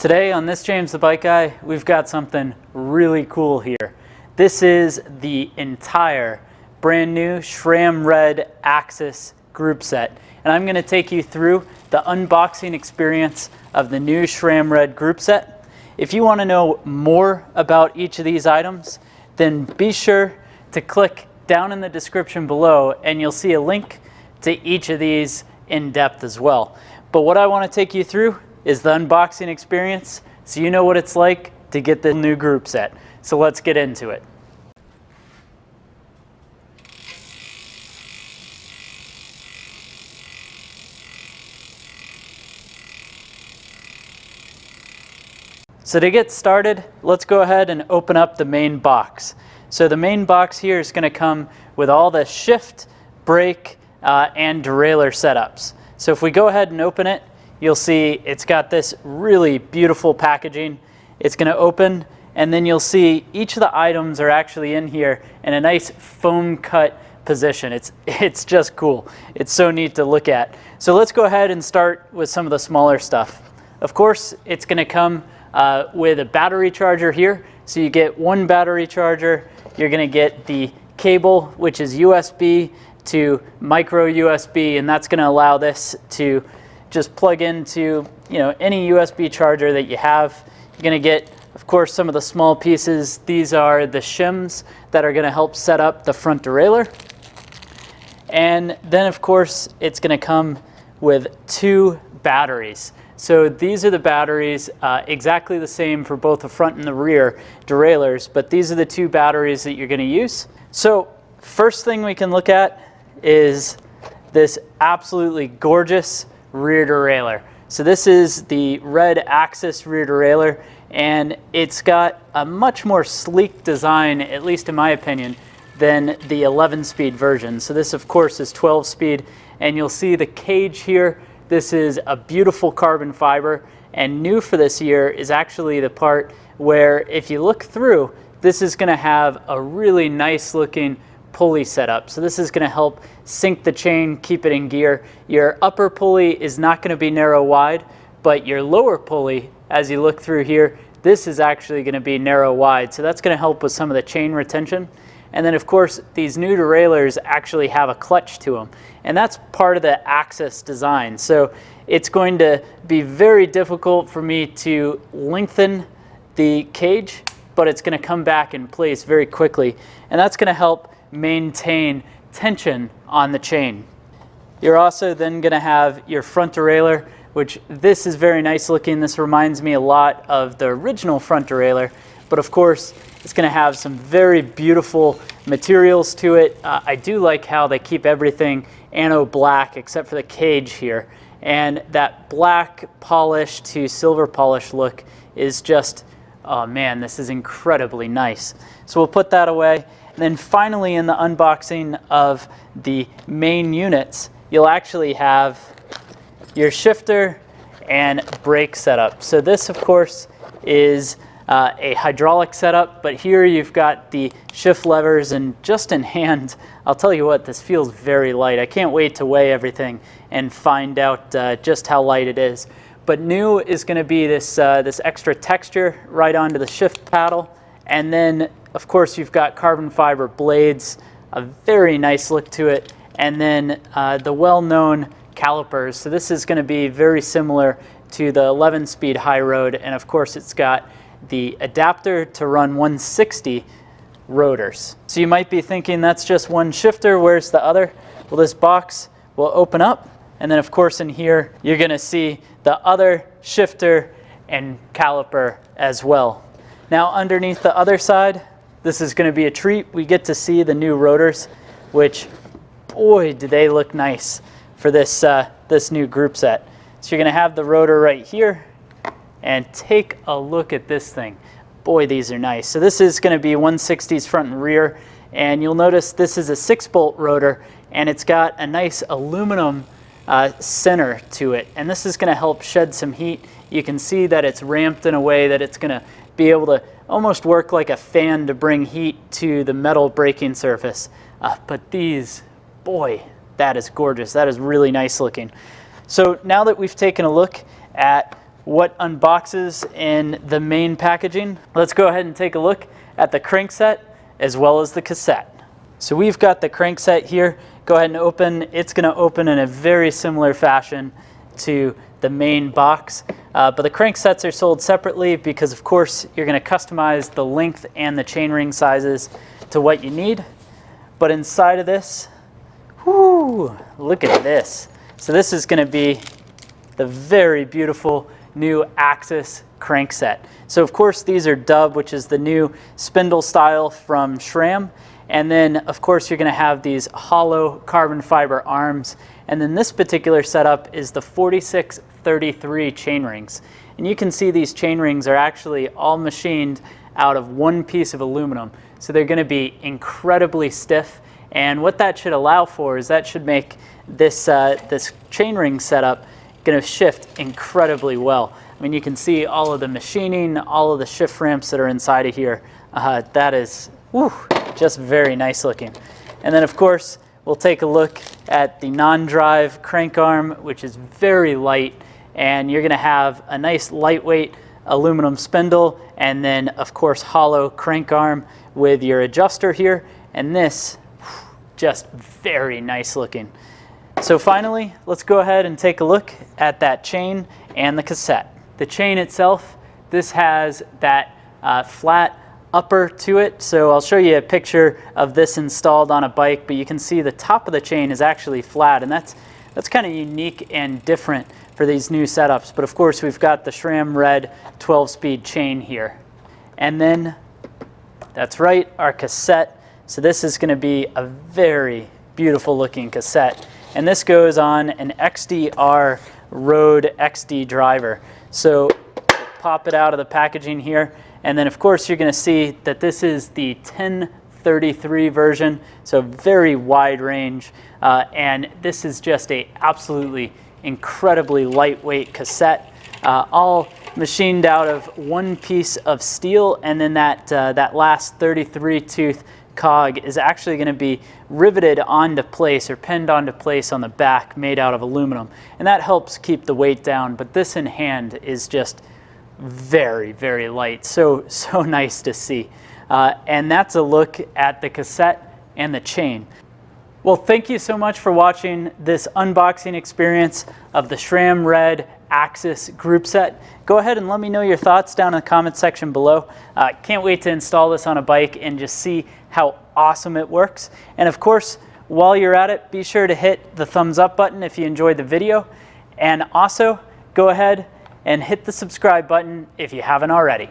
Today on this James the Bike Guy, we've got something really cool here. This is the entire brand new Sram Red AXS group set. And I'm going to take you through the unboxing experience of the new Sram Red group set. If you want to know more about each of these items, then be sure to click down in the description below and you'll see a link to each of these in depth as well. But what I want to take you through is the unboxing experience so you know what it's like to get the new group set. So let's get into it. So to get started, let's go ahead and open up the main box. So the main box here is going to come with all the shift, brake, and derailleur setups. So if we go ahead and open it, you'll see it's got this really beautiful packaging. It's going to open, and then you'll see each of the items are actually in here in a nice foam cut position. It's just cool. It's so neat to look at. So let's go ahead and start with some of the smaller stuff. Of course, it's going to come with a battery charger here. So you get one battery charger. You're going to get the cable, which is USB to micro USB, and that's going to allow this to just plug into any USB charger that you have. You're going to get, of course, some of the small pieces. These are the shims that are going to help set up the front derailleur. And then, of course, it's going to come with two batteries. So these are the batteries, exactly the same for both the front and the rear derailleurs, but these are the two batteries that you're going to use. So first thing we can look at is this absolutely gorgeous rear derailleur. So this is the red AXS rear derailleur, and it's got a much more sleek design, at least in my opinion, than the 11-speed version. So this, of course, is 12-speed, and you'll see the cage here. This is a beautiful carbon fiber, and new for this year is actually the part where, if you look through, this is going to have a really nice looking pulley setup. So this is going to help sink the chain, keep it in gear. Your upper pulley is not going to be narrow wide, but your lower pulley, as you look through here, this is actually going to be narrow wide. So that's going to help with some of the chain retention. And then, of course, these new derailleurs actually have a clutch to them, and that's part of the AXS design. So it's going to be very difficult for me to lengthen the cage, but it's going to come back in place very quickly, and that's going to help maintain tension on the chain. You're also then going to have your front derailleur, which this is very nice looking. This reminds me a lot of the original front derailleur, but of course it's going to have some very beautiful materials to it. I do like how they keep everything anno black except for the cage here, and that black polish to silver polish look is just, oh man, this is incredibly nice. So we'll put that away. And then finally, in the unboxing of the main units, you'll actually have your shifter and brake setup. So this, of course, is a hydraulic setup, but here you've got the shift levers, and just in hand, I'll tell you what, this feels very light. I can't wait to weigh everything and find out just how light it is. But new is going to be this extra texture right onto the shift paddle, and then of course you've got carbon fiber blades, a very nice look to it, and then the well-known calipers. So this is going to be very similar to the 11-speed high road, and of course it's got the adapter to run 160 rotors. So you might be thinking, that's just one shifter, where's the other? Well, this box will open up, and then of course in here you're going to see the other shifter and caliper as well. Now underneath the other side, this is going to be a treat. We get to see the new rotors, which, boy, do they look nice for this new group set. So you're going to have the rotor right here, and take a look at this thing. Boy, these are nice. So this is going to be 160s front and rear, and you'll notice this is a 6-bolt rotor, and it's got a nice aluminum center to it, and this is going to help shed some heat. You can see that it's ramped in a way that it's going to be able to almost work like a fan to bring heat to the metal braking surface. But these, boy, that is gorgeous. That is really nice looking. So now that we've taken a look at what unboxes in the main packaging, let's go ahead and take a look at the crankset as well as the cassette. So we've got the crankset here. Go ahead and open. It's going to open in a very similar fashion to the main box, but the cranksets are sold separately because, of course, you're going to customize the length and the chainring sizes to what you need. But inside of this, whoo, look at this. So this is going to be the very beautiful new AXS crankset. So of course these are dub, which is the new spindle style from Sram. And then of course you're going to have these hollow carbon fiber arms. And then this particular setup is the 4633 chain rings. And you can see these chain rings are actually all machined out of one piece of aluminum. So they're going to be incredibly stiff. And what that should allow for is that should make this, this chain ring setup going to shift incredibly well. I mean, you can see all of the machining, all of the shift ramps that are inside of here. That is just very nice looking. And then of course, we'll take a look at the non-drive crank arm, which is very light, and you're going to have a nice lightweight aluminum spindle, and then of course hollow crank arm with your adjuster here, and this just very nice looking. So finally, let's go ahead and take a look at that chain and the cassette. The chain itself, this has that flat upper to it. So I'll show you a picture of this installed on a bike, but you can see the top of the chain is actually flat, and that's kind of unique and different for these new setups. But of course, we've got the Sram Red 12-speed chain here. And then, that's right, our cassette. So this is going to be a very beautiful looking cassette. And this goes on an XDR Road XD driver. So pop it out of the packaging here. And then of course you're going to see that this is the 1033 version. So very wide range. And this is just a absolutely incredibly lightweight cassette. All machined out of one piece of steel. And then that last 33 tooth cog is actually going to be riveted onto place or pinned onto place on the back, made out of aluminum, and that helps keep the weight down. But this in hand is just very, very light. So nice to see. And that's a look at the cassette and the chain. Well, thank you so much for watching this unboxing experience of the Sram Red AXS Groupset. Go ahead and let me know your thoughts down in the comment section below. Can't wait to install this on a bike and just see how awesome it works. And of course, while you're at it, be sure to hit the thumbs up button if you enjoyed the video. And also, go ahead and hit the subscribe button if you haven't already.